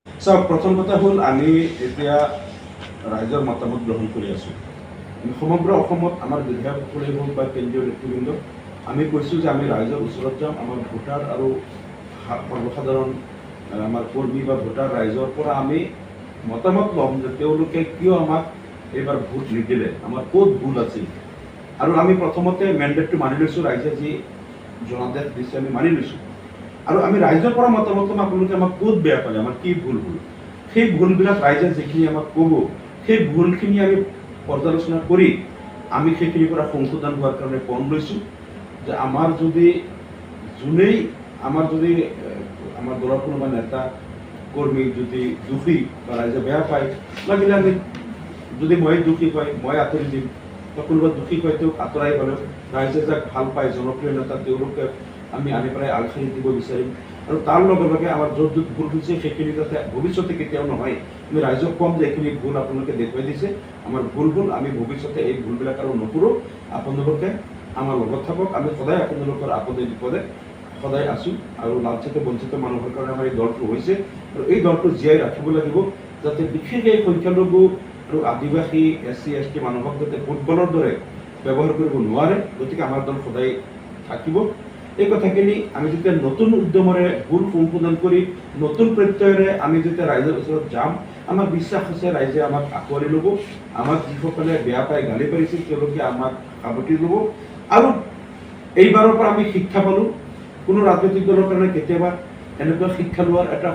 চাওক, প্ৰথম কথা হ'ল আমি এতিয়া ৰাইজৰ মতামত গ্ৰহণ কৰি আছোঁ। সমগ্ৰ অসমত আমাৰ বিধায়কসকলেই হওক বা কেন্দ্ৰীয় নেতৃবৃন্দ, আমি কৈছোঁ যে আমি ৰাইজৰ ওচৰত যাম। আমাৰ ভোটাৰ আৰু সৰ্বসাধাৰণ আমাৰ কৰ্মী বা ভোটাৰ ৰাইজৰ পৰা আমি মতামত ল'ম যে তেওঁলোকে কিয় আমাক এইবাৰ ভোট নিদিলে, আমাৰ ক'ত ভুল আছিল। আৰু আমি প্ৰথমতে মেণ্ডেটটো মানি লৈছোঁ, ৰাইজে যি জনাদেশ দিছে আমি মানি লৈছোঁ। আৰু আমি ৰাইজৰ পৰা মতামত ল'ম, আপোনালোকে আমাক ক'ত বেয়া পালে, আমাৰ কি ভুল হ'ল। সেই ভুলবিলাক ৰাইজে যিখিনি আমাক ক'ব, সেই ভুলখিনি আমি পৰ্যালোচনা কৰি আমি সেইখিনিৰ পৰা সংশোধন হোৱাৰ কাৰণে পণ লৈছোঁ। যে আমাৰ যদি আমাৰ দলৰ কোনোবা নেতা কৰ্মী যদি দোষী বা ৰাইজে বেয়া পায়, লাগিলে আমি যদি মই দোষী হয় মই আঁতৰি দিম, বা কোনোবা দোষী হয় তেওঁক আঁতৰাই গ'লেও ৰাইজে যাক ভাল পায় জনপ্ৰিয় নেতা তেওঁলোকে আমি আনি পেলাই আগশাৰী দিব বিচাৰিম। আৰু তাৰ লগে লগে আমাৰ য'ত য'ত ভুল হৈছে সেইখিনি যাতে ভৱিষ্যতে কেতিয়াও নহয়, আমি ৰাইজক ক'ম যে এইখিনি ভুল আপোনালোকে দেখুৱাই দিছে, আমাৰ ভুল আমি ভৱিষ্যতে এই ভুলবিলাক আৰু নকৰোঁ। আপোনালোকে আমাৰ লগত থাকক, আমি সদায় আপোনালোকৰ আপদে বিপদে সদায় আছোঁ। আৰু লাঞ্ছিত বঞ্চিত মানুহৰ কাৰণে আমাৰ এই দলটো হৈছে, আৰু এই দলটো জীয়াই ৰাখিব লাগিব, যাতে বিশেষ এই সংখ্যালঘু আৰু আদিবাসী SC ST মানুহক যাতে ফুটবলৰ দৰে ব্যৱহাৰ কৰিব নোৱাৰে। গতিকে আমাৰ দল সদায় থাকিব। এই কথাখিনি আমি যেতিয়া নতুন উদ্যমৰে ভুল সংশোধন কৰি নতুন প্ৰত্যয়েৰে আমি যেতিয়া ৰাইজৰ ওচৰত যাম, আমাৰ বিশ্বাস আছে ৰাইজে আমাক আঁকোৱালি ল'ব। আমাক যিসকলে বেয়া পাই গালি পাৰিছিল তেওঁলোকে আমাক সাৱটি ল'ব। আৰু এইবাৰৰ পৰা আমি শিক্ষা পালোঁ, কোনো ৰাজনৈতিক দলৰ কাৰণে কেতিয়াবা এনেকুৱা শিক্ষা লোৱাৰ এটা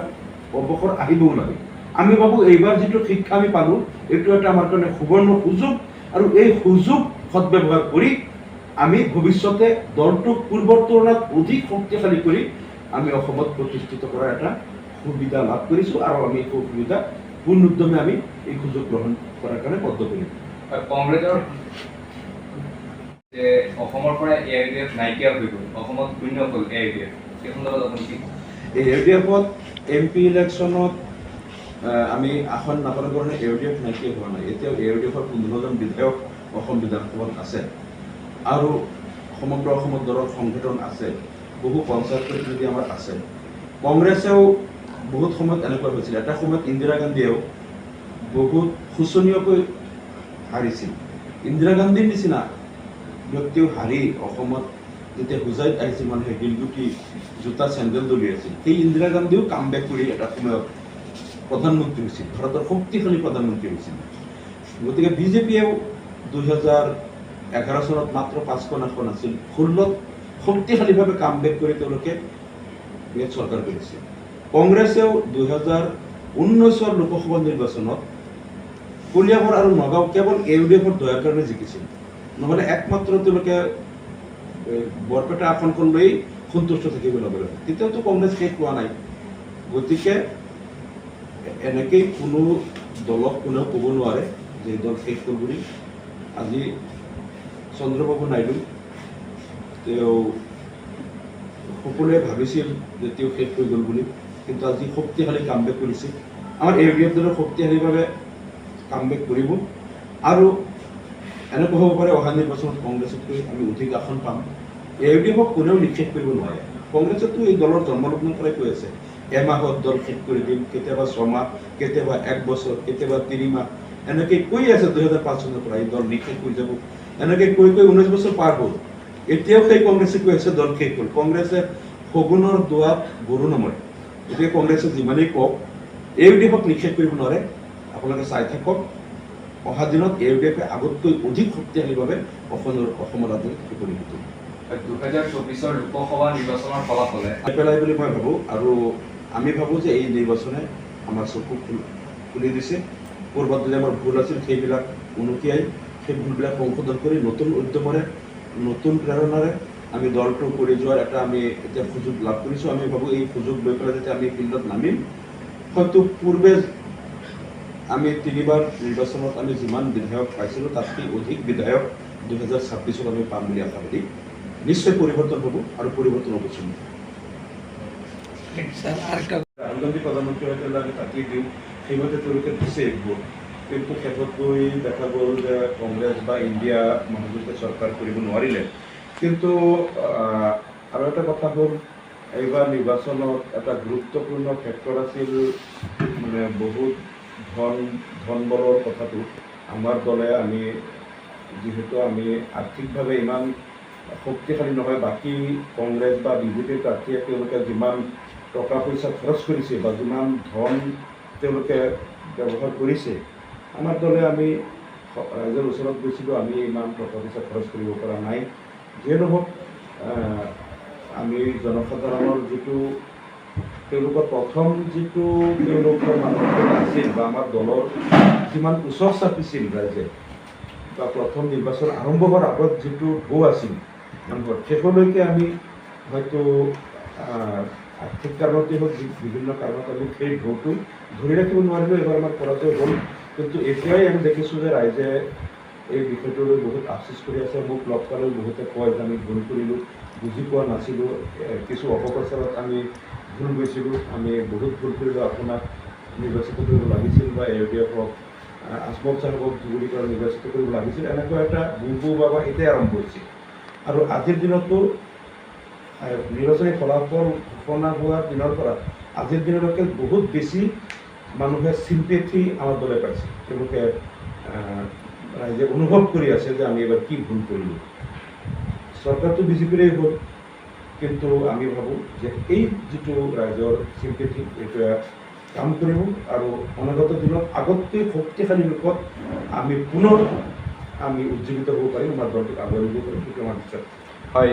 অৱসৰ আহিবও লাগে। আমি ভাবোঁ এইবাৰ যিটো শিক্ষা আমি পালোঁ, এইটো এটা আমাৰ কাৰণে সুবৰ্ণ সুযোগ। আৰু এই সুযোগ সদব্যৱহাৰ কৰি আমি ভৱিষ্যতে দলটোক পূৰ্বৰ তুলনাত অধিক শক্তিশালী কৰি আমি অসমত প্ৰতিষ্ঠিত কৰাৰ এটা সুবিধা লাভ কৰিছোঁ। আৰু আমি এই সুবিধা পূৰ্ণ উদ্যমে আমি এই সুযোগ গ্ৰহণ কৰাৰ কাৰণে বদ্ধ কৰিম। কংগ্ৰেছৰ অসমৰ পৰা AIUDF নাইকিয়া হৈ গ'ল, অসমত শূন্য হ'ল AIUDF, এই সন্দৰ্ভত আপুনি কি? AIUDF MP ইলেকশ্যনত আমি আসন নাপালে কাৰণে AIUDF নাইকিয়া হোৱা নাই। এতিয়াও AIUDFৰ 15জন বিধায়ক অসম বিধানসভাত আছে, আৰু সমগ্ৰ অসমত দলৰ সংগঠন আছে, বহু পঞ্চায়ত প্ৰতিনিধি আমাৰ আছে। কংগ্ৰেছেও বহুত সময়ত এনেকুৱা হৈছিল, এটা সময়ত ইন্দিৰা গান্ধীয়েও বহুত শোচনীয়কৈ হাৰিছিল। ইন্দিৰা গান্ধীৰ নিচিনা ব্যক্তিও হাৰি অসমত যেতিয়া হুজাইত আহিছিল, মানুহে শিলগুটি জোতা চেণ্ডেল দলিয়াইছিল। সেই ইন্দিৰা গান্ধীও কাম বেক কৰি এটা সময়ত প্ৰধানমন্ত্ৰী হৈছিল, ভাৰতৰ শক্তিশালী প্ৰধানমন্ত্ৰী হৈছিল। গতিকে BJPয়েও 2011 চনত মাত্ৰ 5খন আসন আছিল, 16ত শক্তিশালীভাৱে কাম বেক কৰি তেওঁলোকে ইয়াত চৰকাৰ কৰিছে। কংগ্ৰেছেও 2019 লোকসভা নিৰ্বাচনত কলিয়াবৰ আৰু নগাঁও কেৱল AIUDFৰ দয়াৰ কাৰণে জিকিছিল, নহ'লে একমাত্ৰ তেওঁলোকে বৰপেটা আসনখন লৈ সন্তুষ্ট থাকিব লগা হয়। তেতিয়াওতো কংগ্ৰেছ শেষ হোৱা নাই। গতিকে এনেকেই কোনো দলক কোনেও ক'ব নোৱাৰে যে এই দল শেষ হ'ল বুলি। আজি চন্দ্ৰবাবু নাইডু তেওঁ সকলোৱে ভাবিছিল যে তেওঁ শেষ হৈ গ'ল বুলি, কিন্তু আজি শক্তিশালী কাম বেক কৰিছে। আমাৰ AIUDF দলে শক্তিশালীভাৱে কাম বেক কৰিব, আৰু এনেকুৱা হ'ব পাৰে অহা নিৰ্বাচনত কংগ্ৰেছতকৈ আমি অধিক আসন পাম। AIUDFক কোনেও নিষেধ কৰিব নোৱাৰে। কংগ্ৰেছেতো এই দলৰ জন্মলগ্নৰ পৰাই কৈ আছে এমাহত দল শেষ কৰি দিম, কেতিয়াবা 6 মাহ, কেতিয়াবা 1 বছৰ, কেতিয়াবা 3 মাহ, এনেকৈ কৈ আছে 2005 চনৰ পৰা এই দল নিষেধ হৈ যাব। এনেকৈ কৈ 19 বছৰ পাৰ হ'ল, এতিয়াও সেই কংগ্ৰেছে কৈ আছে দল শেষ হ'ল। কংগ্ৰেছে শগুনৰ দোৱাত গৰু নমৰে। গতিকে কংগ্ৰেছে যিমানেই কওক AIUDFক নিষেধ কৰিব নোৱাৰে। আপোনালোকে চাই থাকক, অহা দিনত AIUDFে আগতকৈ অধিক শক্তিশালীভাৱে অসমৰ ৰাজনীতিত উপনীত হ'ব। 2024 লোকসভা নিৰ্বাচনৰ ফলাফলে পেলাই বুলি মই ভাবোঁ, আৰু আমি ভাবোঁ যে এই নিৰ্বাচনে আমাৰ চকু খুলি দিছে। পূৰ্বত যদি আমাৰ ভুল আছিল সেইবিলাক উনুকিয়াই সেই ভুলবিলাক সংশোধন কৰি নতুন উদ্যমৰে নতুন প্ৰেৰণাৰে আমি দলটো কৰি যোৱাৰ এটা আমি এতিয়া সুযোগ লাভ কৰিছোঁ। আমি ভাবোঁ এই সুযোগ লৈ পেলাই যেতিয়া আমি ফিল্ডত নামিম, হয়তো পূৰ্বে আমি 3বাৰ নিৰ্বাচনত আমি যিমান বিধায়ক পাইছিলোঁ তাতকৈ অধিক বিধায়ক 2026ত আমি পাম বুলি আশাবাদী। নিশ্চয় পৰিৱৰ্তন হ'ব, আৰু পৰিৱৰ্তন অৱশ্যই। ৰাহুল গান্ধী প্ৰধানমন্ত্ৰী হৈ আমি তাতেই দিওঁ, সেইমতে তেওঁলোকে দিছে ভোট। কিন্তু শেষত গৈ দেখা গ'ল যে কংগ্ৰেছ বা ইণ্ডিয়া মহাজোঁটে চৰকাৰ কৰিব নোৱাৰিলে। কিন্তু আৰু এটা কথা হ'ল, এইবাৰ নিৰ্বাচনত এটা গুৰুত্বপূৰ্ণ ফেক্টৰ আছিল মানে বহুত ধন বলৰ কথাটো আমাৰ দলে আমি যিহেতু আমি আৰ্থিকভাৱে ইমান শক্তিশালী নহয়, বাকী কংগ্ৰেছ বা বিজেপিৰ প্ৰাৰ্থীয়ে তেওঁলোকে যিমান টকা পইচা খৰচ কৰিছে বা যিমান ধন তেওঁলোকে ব্যৱহাৰ কৰিছে, আমাৰ দলে আমি ৰাইজৰ ওচৰত গৈছিলোঁ, আমি ইমান টকা পইচা খৰচ কৰিব পৰা নাই। যিয়ে নহওক আমি জনসাধাৰণৰ যিটো তেওঁলোকৰ প্ৰথম যিটো তেওঁলোকৰ মানসিকতা আছিল বা আমাৰ দলৰ যিমান উৎসাহ চাপিছিল ৰাইজে বা প্ৰথম নিৰ্বাচন আৰম্ভ হোৱাৰ আগত যিটো ঢৌ আছিল মানুহৰ, শেষলৈকে আমি হয়তো আৰ্থিক কাৰণতে হওক বিভিন্ন কাৰণত আমি সেই ঢৌটো ধৰি ৰাখিব নোৱাৰিলোঁ। এইবাৰ আমাৰ পৰাজয় হ'ল, কিন্তু এতিয়াই আমি দেখিছোঁ যে ৰাইজে এই বিষয়টোলৈ বহুত আফচোচ কৰি আছে। মোক লগ পালেও বহুতে কয় যে আমি ভুল কৰিলোঁ, বুজি পোৱা নাছিলোঁ, কিছু অপপ্ৰচাৰত আমি ভুল গৈছিলোঁ, আমি বহুত ভুল কৰিলোঁ, আপোনাক নিৰ্বাচিত কৰিব লাগিছিল বা AUDF হওক আজমল চাহাবক বুলি কয় নিৰ্বাচিত কৰিব লাগিছিল, এনেকুৱা এটা বুবু বাবা এতিয়াই আৰম্ভ হৈছে। আৰু আজিৰ দিনতো নিৰ্বাচনী ফলাফল ঘোষণা হোৱাৰ দিনৰ পৰা আজিৰ দিনলৈকে বহুত বেছি মানুহে চিম্পেথি আমাৰ দলে পাইছে। তেওঁলোকে ৰাইজে অনুভৱ কৰি আছে যে আমি এবাৰ কি ভুল কৰিলোঁ। চৰকাৰটো বিজেপিৰেই হ'ল, কিন্তু আমি ভাবোঁ যে এই যিটো ৰাইজৰ চিম্পেথি এইটোৱে কাম কৰিব আৰু অনাগত দিনত আগতকৈ শক্তিশালী ৰূপত আমি পুনৰ আমি উজ্জীৱিত হ'ব পাৰিম, আমাৰ দলটোক আগুৱাই নিব পাৰিম, সেইটো আমাৰ বিশ্বাস। হয়